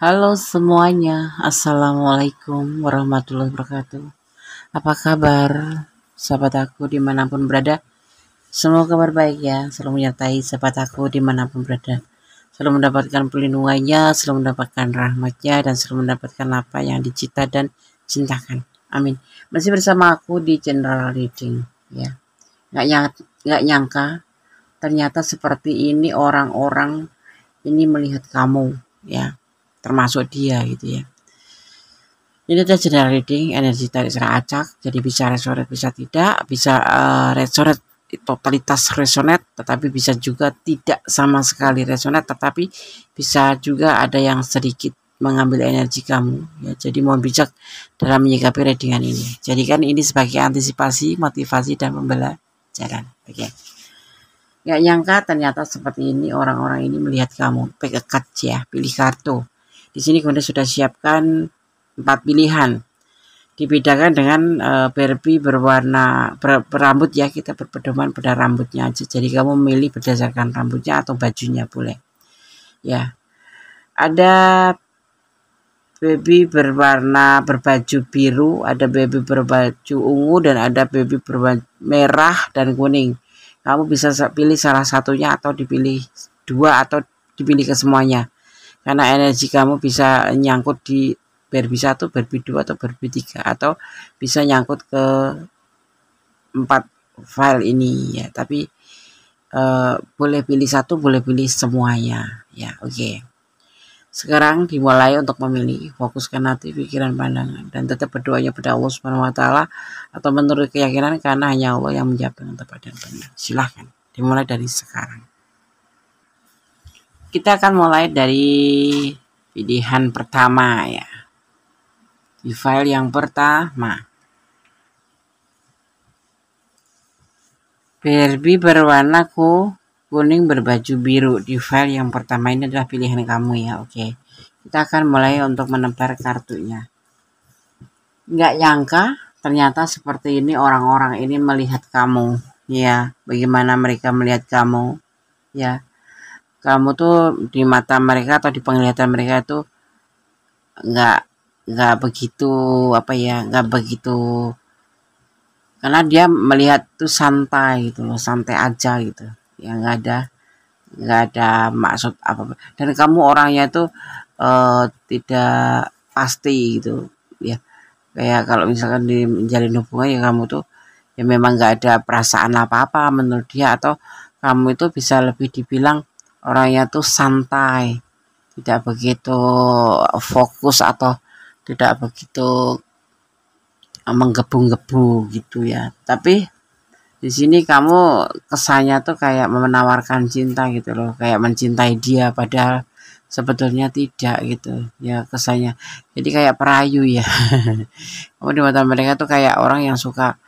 Halo semuanya, Assalamualaikum warahmatullahi wabarakatuh. Apa kabar sahabat aku dimanapun berada? Semoga kabar baik ya, selalu menyertai sahabat aku dimanapun berada. Selalu mendapatkan perlindungannya, selalu mendapatkan rahmatnya, dan selalu mendapatkan apa yang dicita dan cintakan. Amin. Masih bersama aku di General Reading ya. Nggak nyangka ternyata seperti ini orang-orang ini melihat kamu ya, termasuk dia gitu ya. Ini adalah general reading, energi tarik secara acak, jadi bisa resonate, bisa tidak, bisa resonate totalitas resonate, tetapi bisa juga tidak sama sekali resonate, tetapi bisa juga ada yang sedikit mengambil energi kamu ya. Jadi mohon bijak dalam menyikapi readingan ini. Jadikan ini sebagai antisipasi, motivasi, dan pembelajaran. Oke. Gak nyangka ternyata seperti ini orang-orang ini melihat kamu. Pick a card ya, pilih kartu. Di sini kemudian sudah siapkan 4 pilihan. Dibedakan dengan Barbie berwarna berambut ya, kita berpedoman pada rambutnya aja. Jadi kamu memilih berdasarkan rambutnya atau bajunya boleh. Ya. Ada baby berbaju biru, ada baby berbaju ungu, dan ada baby berbaju merah dan kuning. Kamu bisa pilih salah satunya atau dipilih dua atau dipilih ke semuanya. Karena energi kamu bisa nyangkut di Barbie 1, Barbie 2, atau Barbie 3, atau bisa nyangkut ke 4 file ini ya. Tapi boleh pilih satu, boleh pilih semuanya ya. Oke. Sekarang dimulai untuk memilih, fokuskan hati, pikiran, pandangan, dan tetap berdoanya pada Allah Subhanahu wa taala atau menurut keyakinan, karena hanya Allah yang menjawab dengan tepat dan benar. Silahkan dimulai dari sekarang. Kita akan mulai dari pilihan pertama ya. Di file yang pertama, Barbie berwarna kuning berbaju biru. Di file yang pertama ini adalah pilihan kamu ya. Oke. Kita akan mulai untuk menebar kartunya. Nggak nyangka ternyata seperti ini orang-orang ini melihat kamu ya. Bagaimana mereka melihat kamu ya. Kamu tuh di mata mereka atau di penglihatan mereka itu nggak begitu nggak begitu, karena dia melihat tuh santai gitu loh, santai aja gitu ya, nggak ada maksud apa, dan kamu orangnya tuh tidak pasti gitu ya. Kayak kalau misalkan di menjalin hubungan ya, kamu tuh ya memang nggak ada perasaan apa-apa menurut dia, atau kamu itu bisa lebih dibilang orangnya tuh santai, tidak begitu fokus atau tidak begitu menggebu-gebu gitu ya. Tapi di sini kamu kesannya tuh kayak menawarkan cinta gitu loh, kayak mencintai dia, padahal sebetulnya tidak gitu ya kesannya. Jadi kayak perayu ya. Kamu di mata mereka tuh kayak orang yang suka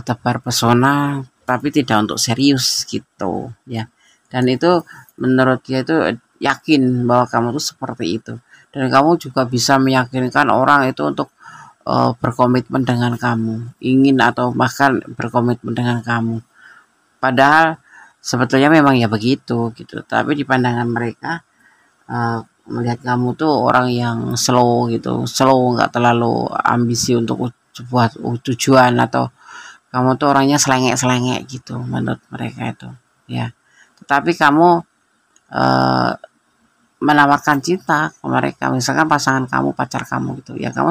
tebar pesona tapi tidak untuk serius gitu ya. Dan itu menurut dia itu yakin bahwa kamu tuh seperti itu. Dan kamu juga bisa meyakinkan orang itu untuk berkomitmen dengan kamu, ingin atau bahkan berkomitmen dengan kamu. Padahal sebetulnya memang ya begitu gitu. Tapi di pandangan mereka melihat kamu tuh orang yang slow gitu, slow, nggak terlalu ambisi untuk sebuah tujuan, atau kamu tuh orangnya selengek-selengek gitu menurut mereka itu ya. Tetapi kamu eh, menawarkan cinta ke mereka, misalkan pasangan kamu, pacar kamu gitu ya, kamu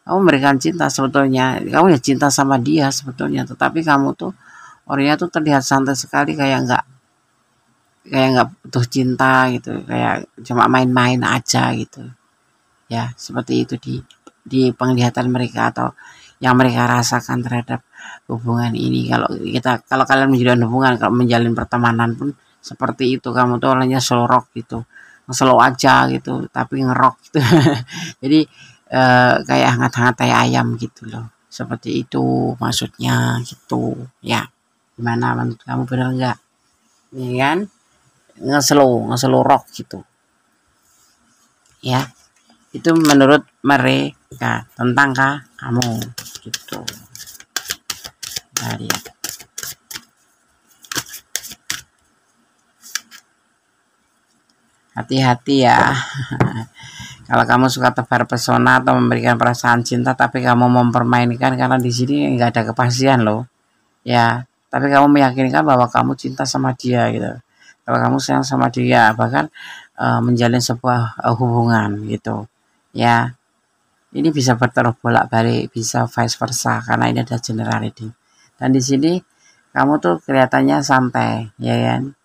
memberikan cinta, sebetulnya kamu ya cinta sama dia sebetulnya, tetapi kamu tuh orangnya tuh terlihat santai sekali, kayak nggak butuh cinta gitu, kayak cuma main-main aja gitu ya. Seperti itu di penglihatan mereka atau yang mereka rasakan terhadap hubungan ini. Kalau kalian menjalin hubungan, kalau menjalin pertemanan pun seperti itu, kamu tuh orangnya slow rock gitu, slow aja gitu tapi ngerok gitu. Jadi kayak hangat-hangat kayak ayam gitu loh, seperti itu maksudnya gitu ya. Gimana menurut kamu, benar nggak? Ya kan, ngeslow rock gitu ya. Itu menurut mereka tentang kamu gitu. Nah, lihat. hati-hati ya. Kalau kamu suka tebar pesona atau memberikan perasaan cinta, tapi kamu mempermainkan, karena di sini nggak ada kepastian loh, ya. Tapi kamu meyakinkan bahwa kamu cinta sama dia gitu. Kalau kamu sayang sama dia, bahkan menjalin sebuah hubungan gitu, ya. Ini bisa berterus bolak-balik, bisa vice versa, karena ini ada general reading. Dan di sini kamu tuh kelihatannya santai, ya kan?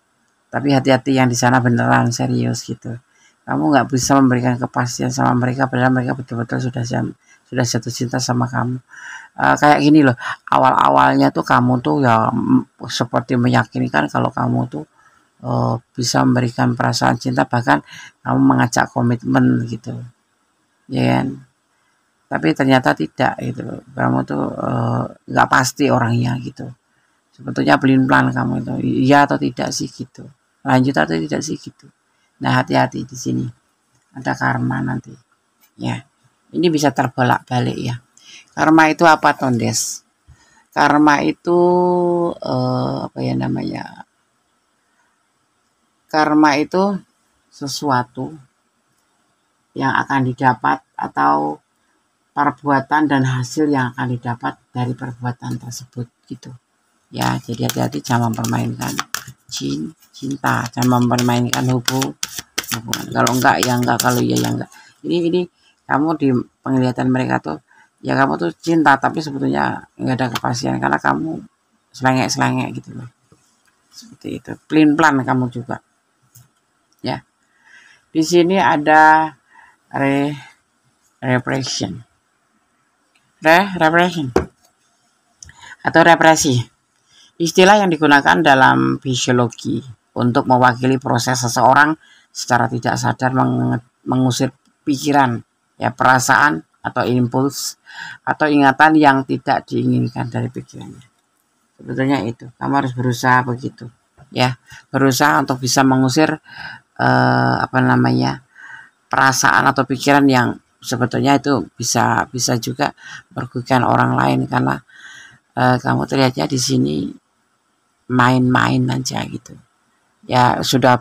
Tapi hati-hati, yang di sana beneran serius gitu. Kamu nggak bisa memberikan kepastian sama mereka, padahal mereka betul-betul sudah jatuh cinta sama kamu. Kayak gini loh, awal-awalnya tuh kamu tuh ya seperti meyakinkan kalau kamu tuh bisa memberikan perasaan cinta, bahkan kamu mengajak komitmen gitu, ya kan? Tapi ternyata tidak gitu, kamu tuh nggak pasti orangnya gitu. Sebetulnya pelin-pelan kamu itu, iya atau tidak sih gitu, lanjut atau tidak sih gitu. Nah, hati-hati di sini, ada karma nanti, ya. Ini bisa terbolak-balik ya. Karma itu apa, Tondes? Karma itu apa ya namanya? Karma itu sesuatu yang akan didapat, atau perbuatan dan hasil yang akan didapat dari perbuatan tersebut gitu. Ya, jadi hati-hati, jangan mempermainkan cinta, jangan mempermainkan hubungan. Kalau enggak ya enggak, kalau iya ya enggak. Ini kamu di penglihatan mereka tuh, ya kamu tuh cinta, tapi sebetulnya enggak ada kepastian, karena kamu selengek-selengek gitu loh. Seperti itu. Pelin-pelan kamu juga. Ya. Di sini ada repression. Repression atau represi. Istilah yang digunakan dalam fisiologi untuk mewakili proses seseorang secara tidak sadar mengusir pikiran, ya, perasaan atau impuls atau ingatan yang tidak diinginkan dari pikirannya. Sebetulnya itu, kamu harus berusaha begitu, ya, berusaha untuk bisa mengusir perasaan atau pikiran yang sebetulnya itu bisa juga merugikan orang lain, karena kamu terlihatnya di sini main-main aja gitu. Ya sudah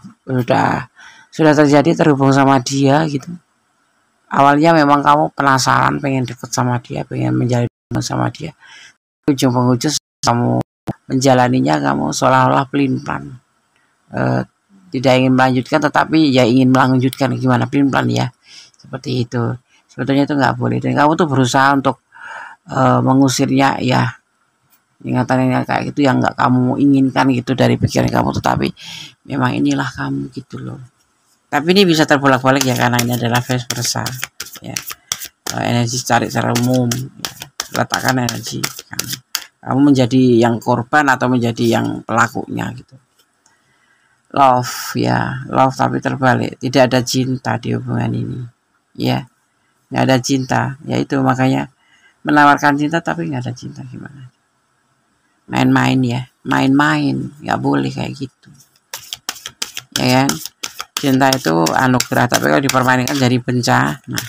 terjadi, terhubung sama dia gitu. Awalnya memang kamu penasaran, pengen deket sama dia, pengen menjalin sama dia. Ujung penghujung kamu menjalaninya, kamu seolah-olah pelin-pelan. Tidak ingin melanjutkan, tetapi ya ingin melanjutkan, gimana pelin-pelan ya. Seperti itu. Sebetulnya itu nggak boleh, dan kamu tuh berusaha untuk mengusirnya, ya, ingatan yang kayak gitu yang nggak kamu inginkan gitu dari pikiran kamu, tetapi memang inilah kamu gitu loh. Tapi ini bisa terbolak-balik ya, karena ini adalah vice versa, ya. Energi cari secara umum, ya. Letakkan energi kamu menjadi yang korban atau menjadi yang pelakunya gitu. Love, ya, love, tapi terbalik, tidak ada cinta di hubungan ini, ya, nggak ada cinta, yaitu makanya menawarkan cinta tapi nggak ada cinta, gimana? Main-main ya, main-main, nggak boleh kayak gitu, ya kan? Cinta itu anugerah, tapi kalau dipermainkan jadi bencana,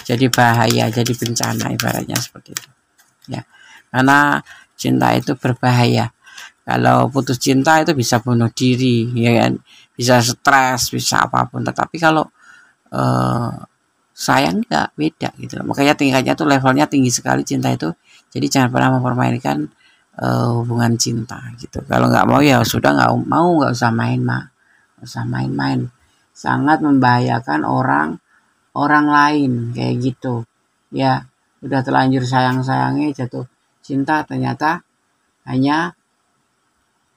jadi bahaya, jadi bencana, ibaratnya seperti itu, ya. Karena cinta itu berbahaya. Kalau putus cinta itu bisa bunuh diri, ya kan? Bisa stres, bisa apapun. Tetapi kalau sayang nggak, beda gitu. Makanya tingkatnya tuh, levelnya tinggi sekali cinta itu. Jadi jangan pernah mempermainkan hubungan cinta gitu. Kalau nggak mau ya sudah, nggak usah main, nggak usah main-main. Sangat membahayakan orang lain kayak gitu, ya. Udah terlanjur sayangnya, jatuh cinta, ternyata hanya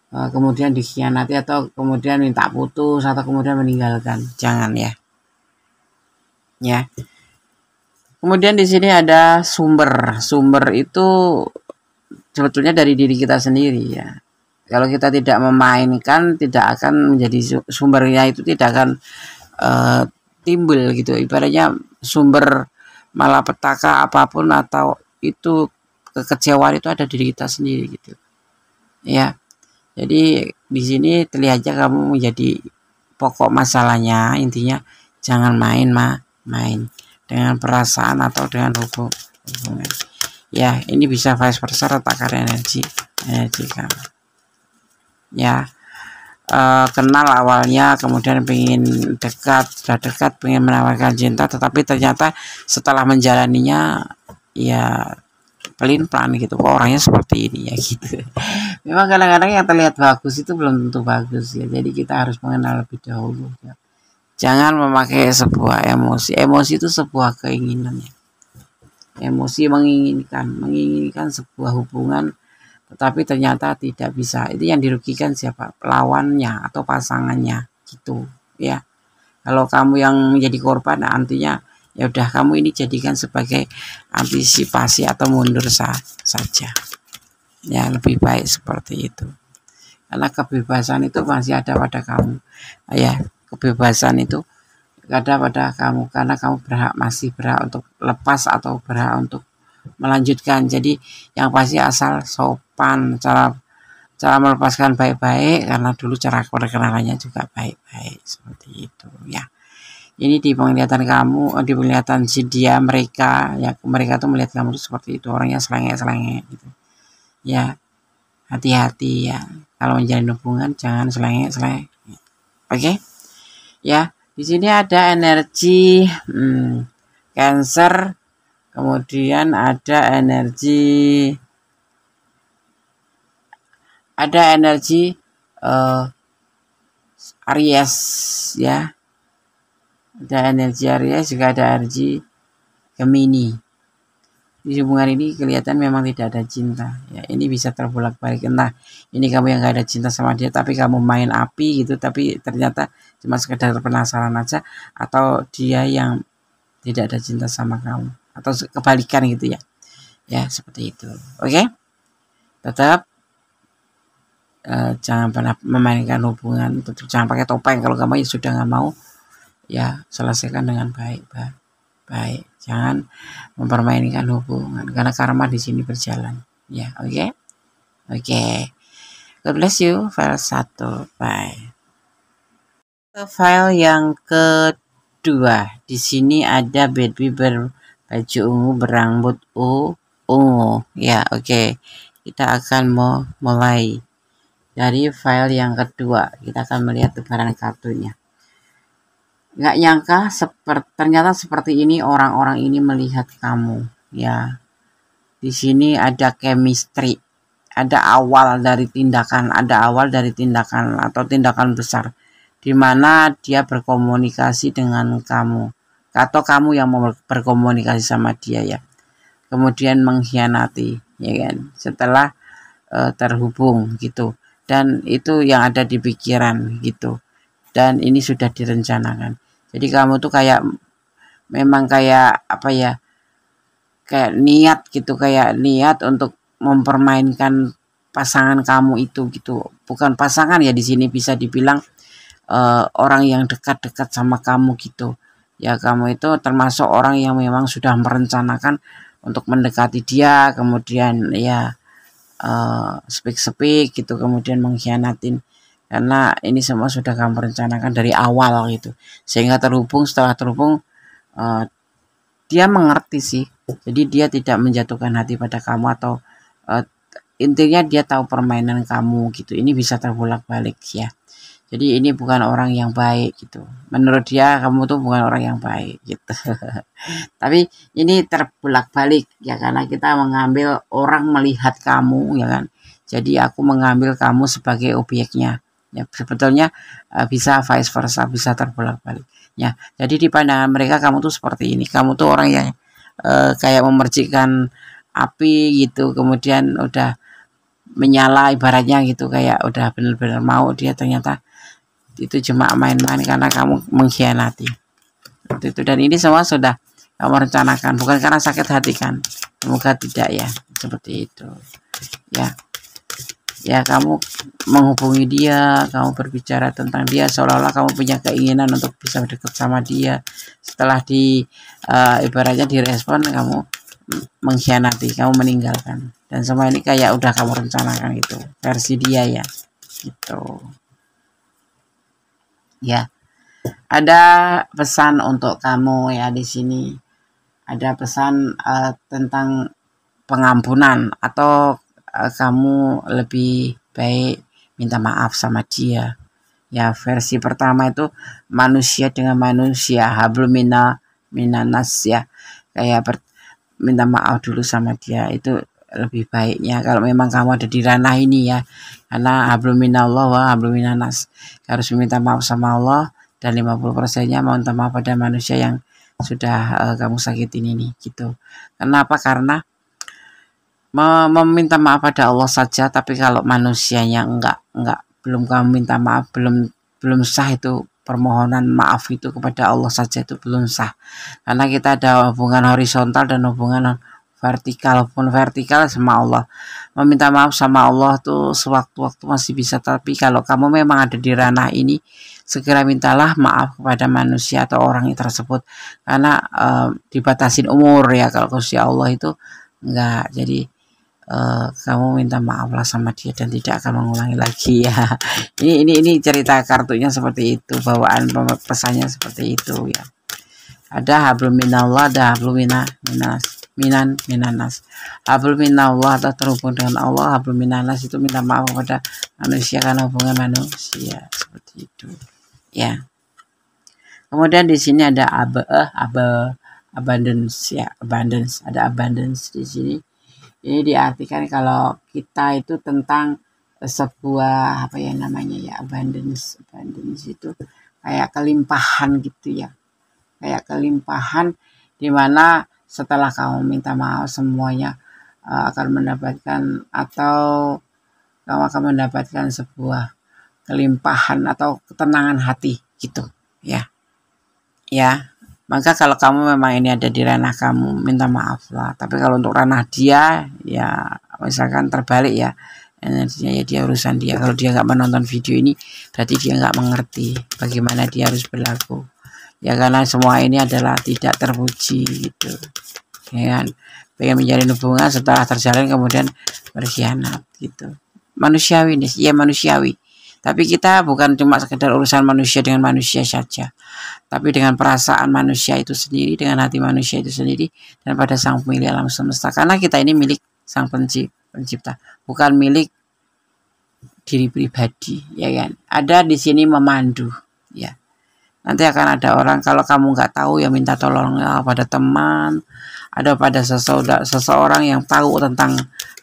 kemudian dikhianati, atau kemudian minta putus, atau kemudian meninggalkan. Jangan ya. Ya. Kemudian di sini ada sumber. Sumber itu sebetulnya dari diri kita sendiri, ya. Kalau kita tidak memainkan, tidak akan menjadi sumbernya, itu tidak akan timbul gitu. Ibaratnya sumber malapetaka apapun atau itu kekecewaan itu ada di diri kita sendiri gitu, ya. Jadi di sini terlihatnya kamu menjadi pokok masalahnya, intinya jangan main dengan perasaan atau dengan hubungan. Ya, ini bisa vice versa, letakkan energi kamu. Ya, kenal awalnya, kemudian pengen dekat, sudah dekat, pengen menawarkan cinta, tetapi ternyata setelah menjalaninya ya pelin-pelan gitu, kok orangnya seperti ini ya gitu. Memang kadang-kadang yang terlihat bagus itu belum tentu bagus ya, jadi kita harus mengenal lebih dahulu ya. Jangan memakai sebuah emosi. Emosi itu sebuah keinginan ya. Emosi menginginkan sebuah hubungan, tetapi ternyata tidak bisa. Itu yang dirugikan siapa? Lawannya atau pasangannya gitu ya. Kalau kamu yang menjadi korban, artinya ya udah, kamu ini jadikan sebagai antisipasi atau mundur saja. Ya, lebih baik seperti itu. Karena kebebasan itu masih ada pada kamu. Ya, kebebasan itu ada pada kamu, karena kamu masih berhak untuk lepas atau berhak untuk melanjutkan. Jadi yang pasti asal sopan, cara melepaskan baik-baik, karena dulu cara perkenalannya juga baik-baik seperti itu ya. Ini di penglihatan kamu, di penglihatan si dia, mereka ya, mereka tuh melihat kamu tuh seperti itu, orangnya selenge-selenge gitu ya. Hati-hati ya, kalau menjalin hubungan jangan selenge-selenge. Oke ya. Di sini ada energi Cancer, kemudian ada energi Aries ya. Ada energi Aries, juga ada energi Gemini. Di hubungan ini kelihatan memang tidak ada cinta ya, ini bisa terbolak-balik. Nah, ini kamu yang gak ada cinta sama dia, tapi kamu main api gitu, tapi ternyata cuma sekedar penasaran aja, atau dia yang tidak ada cinta sama kamu, atau kebalikan gitu ya. Ya, seperti itu. Oke? Tetap jangan pernah memainkan hubungan, tetap jangan pakai topeng. Kalau kamu sudah nggak mau, ya selesaikan dengan baik. Jangan mempermainkan hubungan, karena karma di sini berjalan. Ya, oke? Oke. God bless you. File 1. Bye. File yang kedua. Di sini ada baby berbaju ungu, berambut ungu. Ya, oke. Kita akan mulai dari file yang kedua. Kita akan melihat tebaran kartunya. Nggak nyangka ternyata seperti ini orang-orang ini melihat kamu ya. Di sini ada chemistry, ada awal dari tindakan atau tindakan besar, di mana dia berkomunikasi dengan kamu atau kamu yang mau berkomunikasi sama dia ya. Kemudian mengkhianati ya kan, setelah terhubung gitu, dan itu yang ada di pikiran gitu, dan ini sudah direncanakan. Jadi kamu tuh memang kayak apa ya, kayak niat untuk mempermainkan pasangan kamu itu gitu. Bukan pasangan ya, di sini bisa dibilang orang yang dekat-dekat sama kamu gitu. Ya, kamu itu termasuk orang yang memang sudah merencanakan untuk mendekati dia, kemudian ya speak gitu, kemudian mengkhianatin. Karena ini semua sudah kamu rencanakan dari awal gitu, sehingga setelah terhubung dia mengerti sih. Jadi dia tidak menjatuhkan hati pada kamu, atau intinya dia tahu permainan kamu gitu. Ini bisa terbolak-balik ya. Jadi ini bukan orang yang baik gitu. Menurut dia kamu tuh bukan orang yang baik gitu. Tapi ini terbolak-balik ya, karena kita mengambil orang melihat kamu ya kan. Jadi aku mengambil kamu sebagai objeknya. Ya, sebetulnya bisa vice versa, bisa terbolak-balik. Ya, jadi di pandangan mereka kamu tuh seperti ini. Kamu tuh orang yang kayak memercikkan api gitu, kemudian udah menyala ibaratnya gitu, kayak udah benar-benar mau, dia ternyata itu cuma main-main karena kamu mengkhianati. Itu, dan ini semua sudah kamu rencanakan, bukan karena sakit hati kan? Semoga tidak ya, seperti itu. Ya, kamu menghubungi dia, kamu berbicara tentang dia seolah-olah kamu punya keinginan untuk bisa dekat sama dia. Setelah ibaratnya direspon, kamu mengkhianati, kamu meninggalkan. Dan semua ini kayak udah kamu rencanakan gitu, versi dia ya, gitu. Ya, ada pesan untuk kamu ya di sini. Ada pesan tentang pengampunan, atau kamu lebih baik minta maaf sama dia. Ya, versi pertama itu manusia dengan manusia, minanas ya. Kayak minta maaf dulu sama dia, itu lebih baiknya kalau memang kamu ada di ranah ini ya. Karena hablum minallah wa hablum minanas. Harus meminta maaf sama Allah dan 50%-nya mau minta maaf pada manusia yang sudah kamu sakitin ini gitu. Kenapa? Karena meminta maaf pada Allah saja, tapi kalau manusianya enggak belum kamu minta maaf, belum sah itu permohonan maaf itu kepada Allah saja, itu belum sah. Karena kita ada hubungan horizontal dan hubungan vertikal. Pun vertikal sama Allah, meminta maaf sama Allah tuh sewaktu-waktu masih bisa, tapi kalau kamu memang ada di ranah ini, segera mintalah maaf kepada manusia atau orang tersebut, karena dibatasin umur ya kalau usia Allah itu enggak. Jadi kamu minta maaf lah sama dia dan tidak akan mengulangi lagi ya. Ini cerita kartunya seperti itu, bawaan pesannya seperti itu ya. Ada hablum minallah, ada hablum minanas. Hablum minallah atau terhubung dengan Allah, hablum minanas itu minta maaf kepada manusia karena hubungan manusia, seperti itu ya. Kemudian di sini ada abundance ya, ada abundance di sini. Ini diartikan kalau kita itu tentang sebuah apa ya namanya ya, abundance itu kayak kelimpahan gitu ya, kayak kelimpahan dimana setelah kamu minta maaf semuanya akan mendapatkan, atau kamu akan mendapatkan sebuah kelimpahan atau ketenangan hati gitu ya. Maka kalau kamu memang ini ada di ranah kamu, minta maaf lah. Tapi kalau untuk ranah dia, ya misalkan terbalik ya, energinya ya dia, urusan dia. Kalau dia nggak menonton video ini, berarti dia nggak mengerti bagaimana dia harus berlaku. Ya karena semua ini adalah tidak terpuji gitu. Ya kan? Pengen menjalin hubungan, setelah terjalin kemudian berkhianat gitu. Manusiawi nih, ya manusiawi. Tapi kita bukan cuma sekedar urusan manusia dengan manusia saja, tapi dengan perasaan manusia itu sendiri, dengan hati manusia itu sendiri, dan pada sang pemilik alam semesta. Karena kita ini milik sang pencipta, bukan milik diri pribadi, ya kan. Ada di sini memandu, ya. Nanti akan ada orang, kalau kamu nggak tahu ya minta tolong ya pada teman, ada pada seseorang yang tahu tentang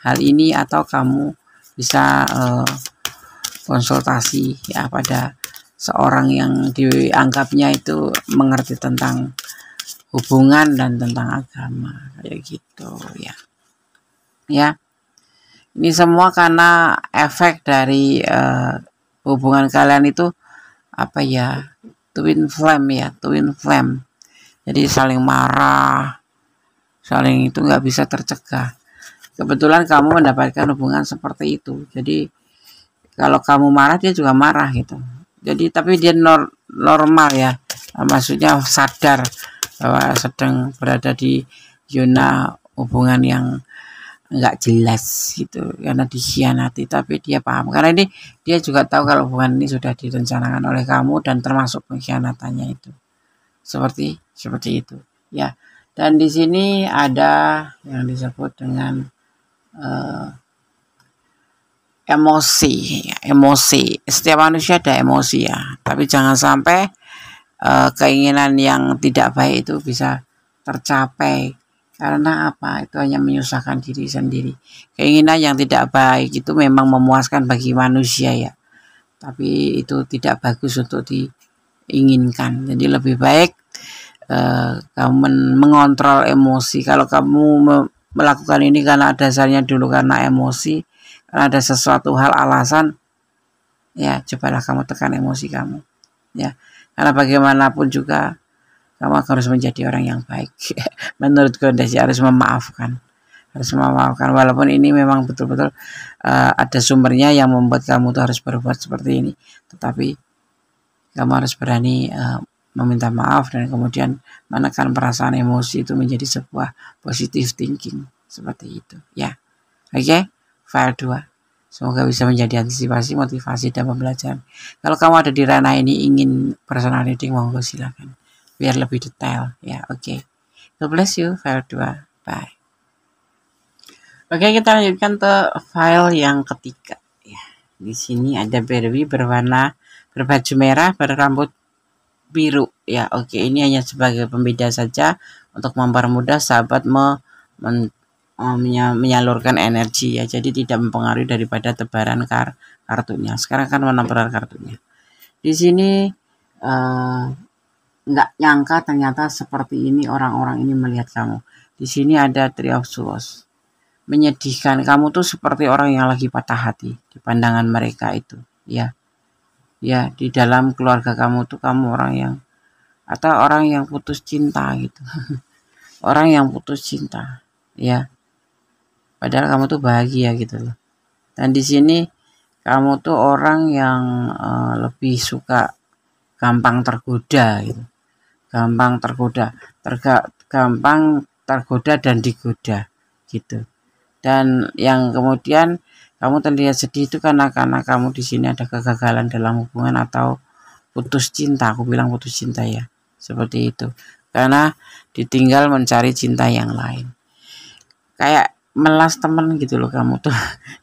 hal ini, atau kamu bisa konsultasi ya pada seorang yang dianggapnya itu mengerti tentang hubungan dan tentang agama, kayak gitu ya. Ini semua karena efek dari hubungan kalian itu apa ya, twin flame. Jadi saling marah, saling itu nggak bisa tercegah. Kebetulan kamu mendapatkan hubungan seperti itu, jadi kalau kamu marah dia juga marah gitu. Jadi tapi dia normal ya, maksudnya sadar bahwa sedang berada di zona hubungan yang nggak jelas gitu, karena dikhianati. Tapi dia paham, karena ini dia juga tahu kalau hubungan ini sudah direncanakan oleh kamu dan termasuk pengkhianatannya itu seperti itu ya. Dan di sini ada yang disebut dengan emosi. Setiap manusia ada emosi ya, tapi jangan sampai keinginan yang tidak baik itu bisa tercapai. Karena apa? Itu hanya menyusahkan diri sendiri. Keinginan yang tidak baik itu memang memuaskan bagi manusia ya, tapi itu tidak bagus untuk diinginkan. Jadi lebih baik kamu mengontrol emosi. Kalau kamu melakukan ini karena dasarnya dulu karena emosi, karena ada sesuatu hal alasan, ya cobalah kamu tekan emosi kamu ya. Karena bagaimanapun juga kamu harus menjadi orang yang baik. Menurut kondisi harus memaafkan walaupun ini memang betul-betul ada sumbernya yang membuat kamu tuh harus berbuat seperti ini, tetapi kamu harus berani meminta maaf dan kemudian menekan perasaan emosi itu menjadi sebuah positive thinking seperti itu ya. Oke, file 2. Semoga bisa menjadi antisipasi, motivasi, dan pembelajaran. Kalau kamu ada di ranah ini ingin personal reading, monggo silakan. Biar lebih detail ya. Oke. God bless you, file 2. Bye. Oke, kita lanjutkan ke file yang ketiga ya. Di sini ada berwi berwarna berbaju merah, berambut biru ya. Oke, ini hanya sebagai pembeda saja untuk mempermudah sahabat menyalurkan energi ya. Jadi tidak mempengaruhi daripada tebaran kartunya. Sekarang kan menempel kartunya. Di sini nggak nyangka ternyata seperti ini orang-orang ini melihat kamu. Di sini ada Three of Swords. Menyedihkan, kamu tuh seperti orang yang lagi patah hati di pandangan mereka itu ya. Ya, di dalam keluarga kamu tuh kamu orang yang atau orang yang putus cinta gitu. Orang yang putus cinta ya. Padahal kamu tuh bahagia gitu loh. Dan di sini kamu tuh orang yang lebih suka gampang tergoda gitu. Gampang tergoda, gampang tergoda dan digoda gitu. Dan yang kemudian kamu terlihat sedih itu karena kamu di sini ada kegagalan dalam hubungan atau putus cinta. Aku bilang putus cinta ya, seperti itu. Karena ditinggal mencari cinta yang lain. Kayak melas temen gitu loh kamu tuh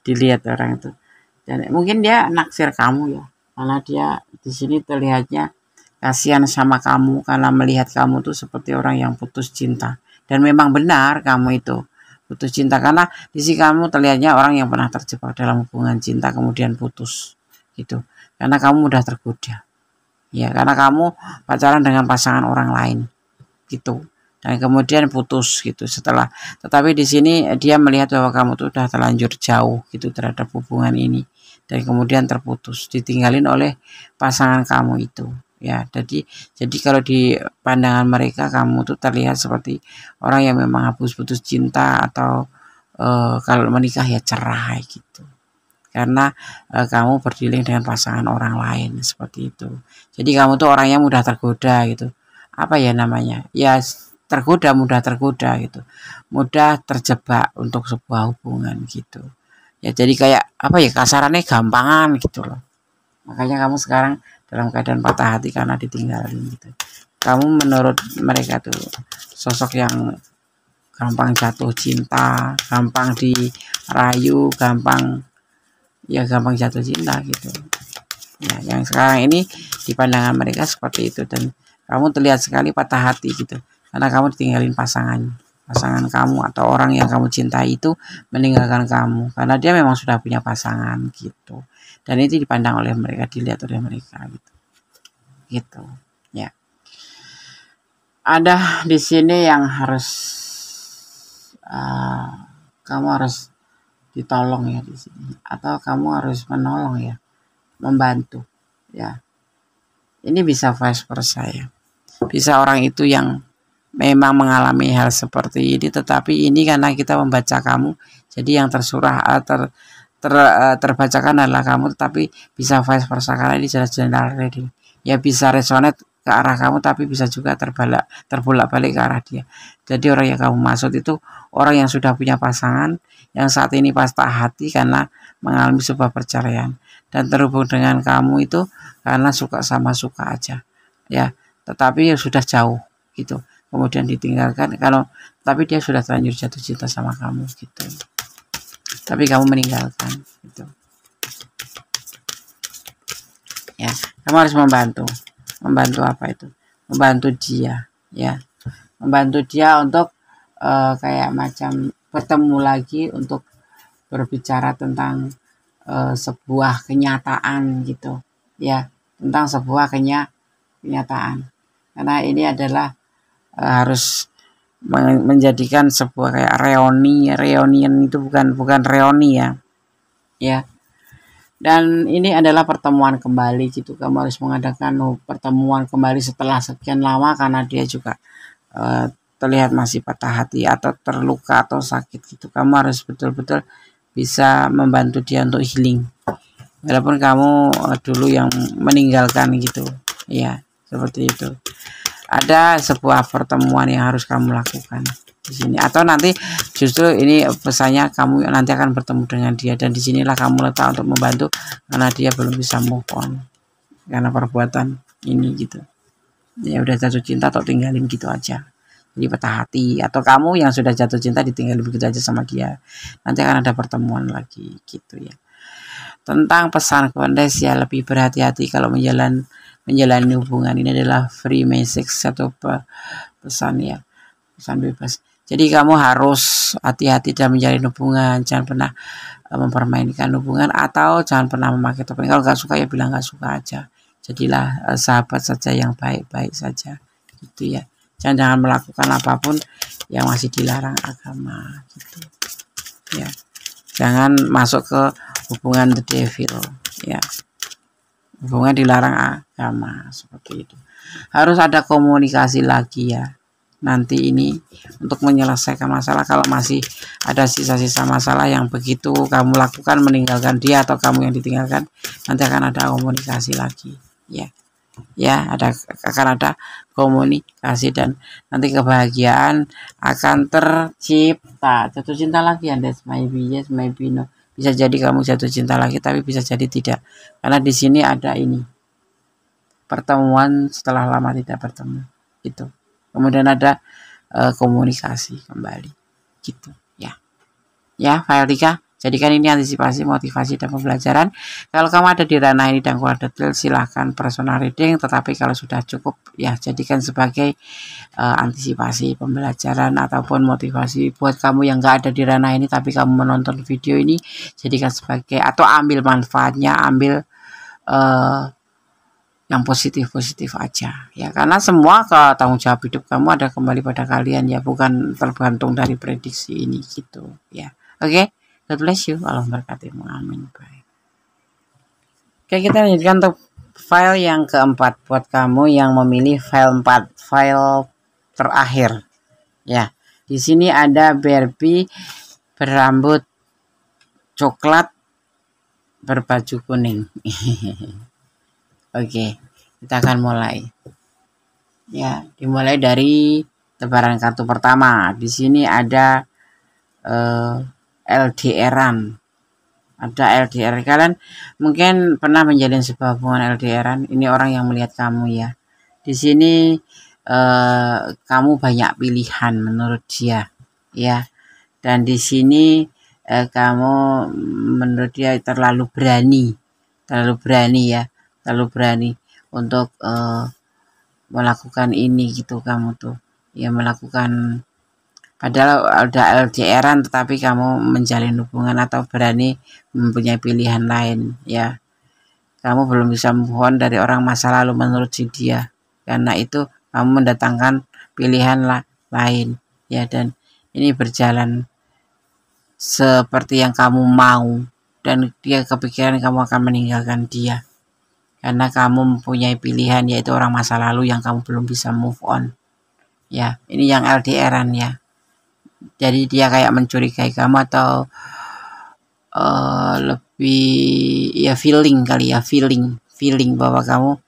dilihat orang itu. Dan mungkin dia naksir kamu ya, karena dia di sini terlihatnya kasihan sama kamu karena melihat kamu tuh seperti orang yang putus cinta. Dan memang benar kamu itu putus cinta karena di sini kamu terlihatnya orang yang pernah terjebak dalam hubungan cinta kemudian putus gitu. Karena kamu mudah tergoda. Ya, karena kamu pacaran dengan pasangan orang lain gitu. Dan kemudian putus gitu setelah. Tetapi di sini dia melihat bahwa kamu tuh udah terlanjur jauh gitu terhadap hubungan ini dan kemudian terputus, ditinggalin oleh pasangan kamu itu. Ya, jadi kalau di pandangan mereka kamu tuh terlihat seperti orang yang memang habis putus cinta atau kalau menikah ya cerai gitu. Karena kamu berdiling dengan pasangan orang lain seperti itu. Jadi kamu tuh orangnya mudah tergoda gitu. Apa ya namanya? Ya mudah tergoda gitu. Mudah terjebak untuk sebuah hubungan gitu. Ya jadi kayak apa ya kasarannya gampangan gitu loh. Makanya kamu sekarang dalam keadaan patah hati karena ditinggalin gitu. Kamu menurut mereka tuh sosok yang gampang jatuh cinta, gampang dirayu, gampang jatuh cinta gitu. Ya, yang sekarang ini di pandangan mereka seperti itu dan kamu terlihat sekali patah hati gitu karena kamu ditinggalin pasangan kamu atau orang yang kamu cintai itu meninggalkan kamu karena dia memang sudah punya pasangan gitu. Dan itu dipandang oleh mereka, dilihat oleh mereka gitu ya. Ada di sini yang harus kamu harus ditolong ya di sini atau kamu harus menolong ya, membantu ya. Ini bisa vice versa ya, bisa orang itu yang memang mengalami hal seperti ini tetapi ini karena kita membaca kamu jadi yang terbacakan adalah kamu tetapi bisa vice versa karena ini general reading ya, bisa resonate ke arah kamu tapi bisa juga terbolak-balik ke arah dia. Jadi orang yang kamu maksud itu orang yang sudah punya pasangan yang saat ini patah hati karena mengalami sebuah perceraian dan terhubung dengan kamu itu karena suka aja ya, tetapi ya sudah jauh gitu kemudian ditinggalkan tapi dia sudah terlanjur jatuh cinta sama kamu gitu tapi kamu meninggalkan gitu ya. Kamu harus membantu apa itu, membantu dia ya, membantu dia untuk kayak macam bertemu lagi untuk berbicara tentang sebuah kenyataan gitu ya, tentang sebuah kenyataan karena ini adalah harus menjadikan sebuah kayak reunion itu bukan reuni ya. Dan ini adalah pertemuan kembali gitu, kamu harus mengadakan pertemuan kembali setelah sekian lama karena dia juga terlihat masih patah hati atau terluka atau sakit gitu. Kamu harus betul-betul bisa membantu dia untuk healing walaupun kamu dulu yang meninggalkan gitu ya, seperti itu. Ada sebuah pertemuan yang harus kamu lakukan di sini atau nanti justru ini pesannya kamu nanti akan bertemu dengan dia dan disinilah kamu letak untuk membantu karena dia belum bisa move on karena perbuatan ini gitu ya, udah jatuh cinta atau tinggalin gitu aja jadi patah hati, atau kamu yang sudah jatuh cinta ditinggalin begitu aja sama dia, nanti akan ada pertemuan lagi gitu ya. tentang pesan kondes ya, lebih berhati-hati kalau menjalani hubungan. Ini adalah free message, satu pesan ya, pesan bebas. Jadi kamu harus hati-hati dalam menjalin hubungan, jangan pernah mempermainkan hubungan, atau jangan pernah memakai topeng. Kalau nggak suka ya bilang nggak suka aja. Jadilah sahabat saja yang baik-baik saja, gitu ya. Jangan melakukan apapun yang masih dilarang agama, gitu ya. Jangan masuk ke hubungan the devil ya, hubungan dilarang agama seperti itu. Harus ada komunikasi lagi ya nanti ini untuk menyelesaikan masalah. Kalau masih ada sisa-sisa masalah yang begitu kamu lakukan, meninggalkan dia atau kamu yang ditinggalkan, nanti akan ada komunikasi lagi ya. Ya, akan ada komunikasi dan nanti kebahagiaan akan tercipta. Jatuh cinta lagi, and that's maybe yes, maybe no. Bisa jadi kamu jatuh cinta lagi, tapi bisa jadi tidak. Karena di sini ada ini pertemuan setelah lama tidak bertemu, gitu. Kemudian ada komunikasi kembali, gitu ya. Ya, file 3. Jadikan ini antisipasi, motivasi, dan pembelajaran. Kalau kamu ada di ranah ini dan kurang detail, silahkan personal reading. Tetapi kalau sudah cukup, ya jadikan sebagai antisipasi, pembelajaran, ataupun motivasi buat kamu yang nggak ada di ranah ini, tapi kamu menonton video ini, jadikan sebagai, atau ambil manfaatnya, ambil yang positif-positif aja. Ya, karena semua tanggung jawab hidup kamu ada kembali pada kalian ya, bukan tergantung dari prediksi ini, gitu ya. Oke. God bless you. Allah berkatimu. Amin. Bye. Oke, kita lanjutkan untuk file yang keempat. Buat kamu yang memilih file 4, file terakhir. Ya, di sini ada Barbie berambut coklat berbaju kuning. Oke, kita akan mulai. Ya, dimulai dari tebaran kartu pertama. Di sini ada LDR-an. Ada LDR. Kalian mungkin pernah menjalin sebuah hubungan LDR-an. Ini orang yang melihat kamu ya. Di sini kamu banyak pilihan menurut dia ya. Dan di sini kamu menurut dia terlalu berani ya. Terlalu berani untuk melakukan ini gitu, kamu tuh ya, melakukan, padahal ada LDR-an tetapi kamu menjalin hubungan atau berani mempunyai pilihan lain ya. Kamu belum bisa move on dari orang masa lalu menurut si dia. Karena itu kamu mendatangkan pilihan lain ya, dan ini berjalan seperti yang kamu mau, dan dia kepikiran kamu akan meninggalkan dia karena kamu mempunyai pilihan, yaitu orang masa lalu yang kamu belum bisa move on ya. Ini yang LDR-an ya. Jadi dia kayak mencurigai kamu, atau lebih ya feeling kali ya, feeling bahwa kamu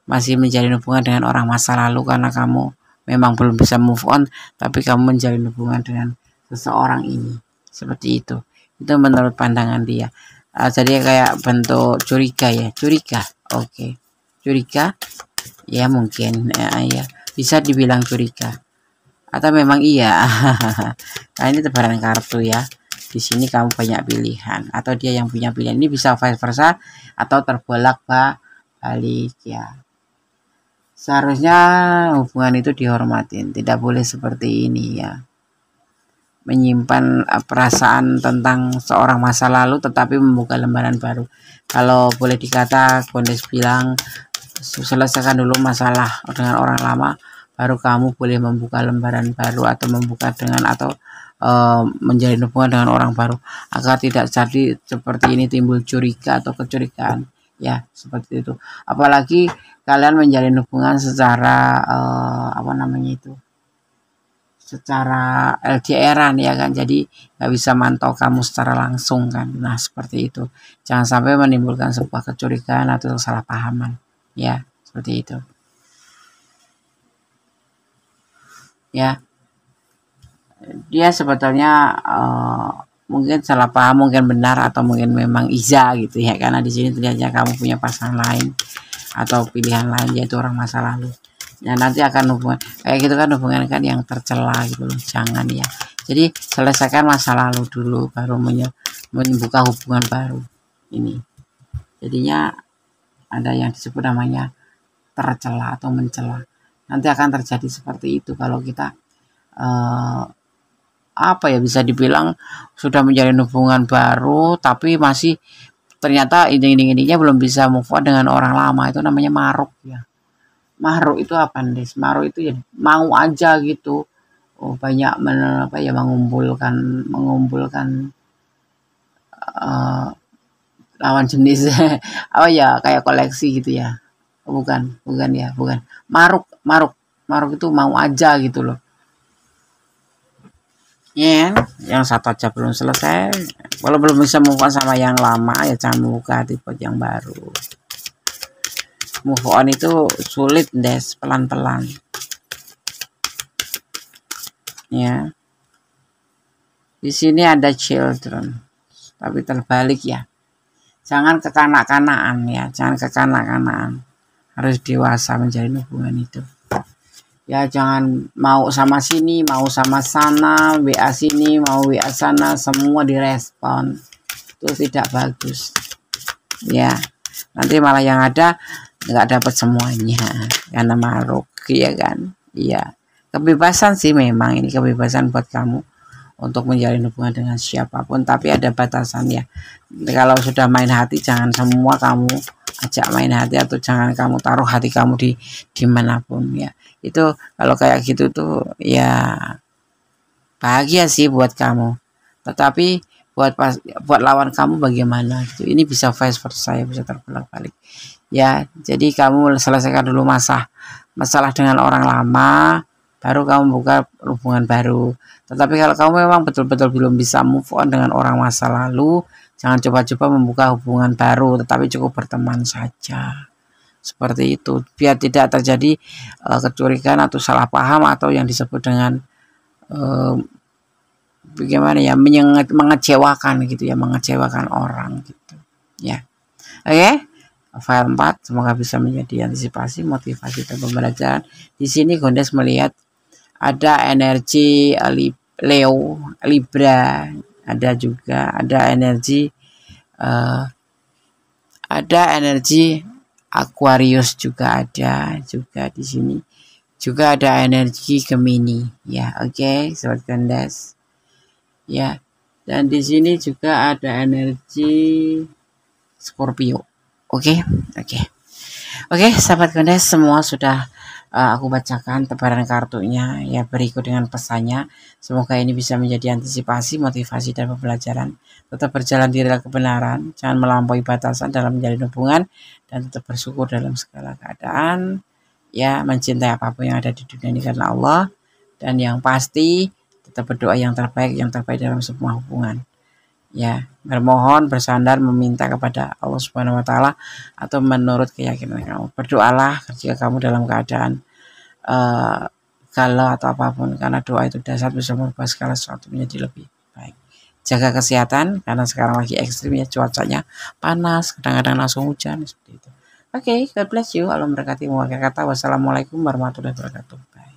masih menjalin hubungan dengan orang masa lalu karena kamu memang belum bisa move on, tapi kamu menjalin hubungan dengan seseorang ini. Seperti itu menurut pandangan dia. Jadi kayak bentuk curiga ya, oke. Curiga ya, mungkin ya bisa dibilang curiga, atau memang iya. Nah, ini tebaran kartu ya. Di sini kamu banyak pilihan, atau dia yang punya pilihan. Ini bisa vice versa atau terbolak-balik ya. Seharusnya hubungan itu dihormatin, tidak boleh seperti ini ya. Menyimpan perasaan tentang seorang masa lalu tetapi membuka lembaran baru. Kalau boleh dikata, Kondes bilang selesaikan dulu masalah dengan orang lama, baru kamu boleh membuka lembaran baru, atau membuka dengan, atau menjalin hubungan dengan orang baru, agar tidak jadi seperti ini, timbul curiga atau kecurigaan ya, seperti itu. Apalagi kalian menjalin hubungan secara secara LDR-an ya kan, jadi nggak bisa mantau kamu secara langsung kan. Nah, seperti itu, jangan sampai menimbulkan sebuah kecurigaan atau kesalahpahaman ya, seperti itu ya. Dia sebetulnya mungkin salah paham, mungkin benar, atau mungkin memang iza gitu ya, karena di sini terlihatnya kamu punya pasangan lain atau pilihan lain, yaitu orang masa lalu. Ya, nanti akan hubungan kayak gitu kan, hubungan kan yang tercela gitu loh. Jangan ya. Jadi selesaikan masa lalu dulu, baru membuka hubungan baru ini. Jadinya ada yang disebut namanya tercela atau mencela. Nanti akan terjadi seperti itu kalau kita apa ya, bisa dibilang sudah menjalin hubungan baru tapi masih ternyata ini belum bisa move on dengan orang lama. Itu namanya maruk ya. Maruk itu apa nih? Maruk itu ya mau aja gitu. Banyak mengumpulkan lawan jenis apa ya, kayak koleksi gitu ya. Bukan ya, bukan. Maruk itu mau aja gitu loh. Ya, yang satu aja belum selesai. Kalau belum bisa move on sama yang lama ya jangan membuka hati buat yang baru. Move on itu sulit, Des, pelan-pelan. Ya. Di sini ada children, tapi terbalik ya. Jangan kekanak-kanakan ya, jangan kekanak-kanakan. Harus dewasa menjalin hubungan itu. Ya jangan mau sama sini, mau sama sana, WA sini, mau WA sana, semua direspon. Itu tidak bagus. Ya, nanti malah yang ada nggak dapat semuanya karena maruk, ya kan? Iya, kebebasan sih, memang ini kebebasan buat kamu untuk menjalin hubungan dengan siapapun, tapi ada batasannya. Kalau sudah main hati, jangan semua kamu ajak main hati, atau jangan kamu taruh hati kamu di dimanapun ya. Itu kalau kayak gitu tuh ya bahagia sih buat kamu, tetapi buat lawan kamu bagaimana gitu. Ini bisa vice versa ya, bisa terbalik-balik ya. Jadi kamu selesaikan dulu masalah dengan orang lama, baru kamu buka hubungan baru. Tetapi kalau kamu memang betul-betul belum bisa move on dengan orang masa lalu, jangan coba-coba membuka hubungan baru, tetapi cukup berteman saja. Seperti itu, biar tidak terjadi kecurigaan atau salah paham, atau yang disebut dengan bagaimana ya, mengecewakan gitu ya, mengecewakan orang gitu ya. Oke. File 4 semoga bisa menjadi antisipasi, motivasi, dan pembelajaran. Di sini Gondes melihat ada energi Leo, Libra, ada energi Aquarius juga ada juga di sini. Juga ada energi Gemini ya. Oke, sobat Gondes. Ya. Dan di sini juga ada energi Scorpio. Oke. Oke, sahabat Gondes, semua sudah aku bacakan tebaran kartunya ya, berikut dengan pesannya. Semoga ini bisa menjadi antisipasi, motivasi, dan pembelajaran. Tetap berjalan di rel kebenaran, jangan melampaui batasan dalam menjalin hubungan, dan tetap bersyukur dalam segala keadaan. Ya, mencintai apapun yang ada di dunia ini karena Allah, dan yang pasti tetap berdoa yang terbaik dalam semua hubungan. Ya, bermohon, bersandar, meminta kepada Allah Subhanahu wa taala atau menurut keyakinan kamu. Berdoalah jika kamu dalam keadaan galau atau apapun, karena doa itu dasar bisa merubah segala sesuatu menjadi lebih baik. Jaga kesehatan karena sekarang lagi ekstrim ya, cuacanya panas, kadang-kadang langsung hujan seperti itu. Oke, God bless you. Allah memberkati. Akhir kata, wassalamualaikum warahmatullahi wabarakatuh. Bye.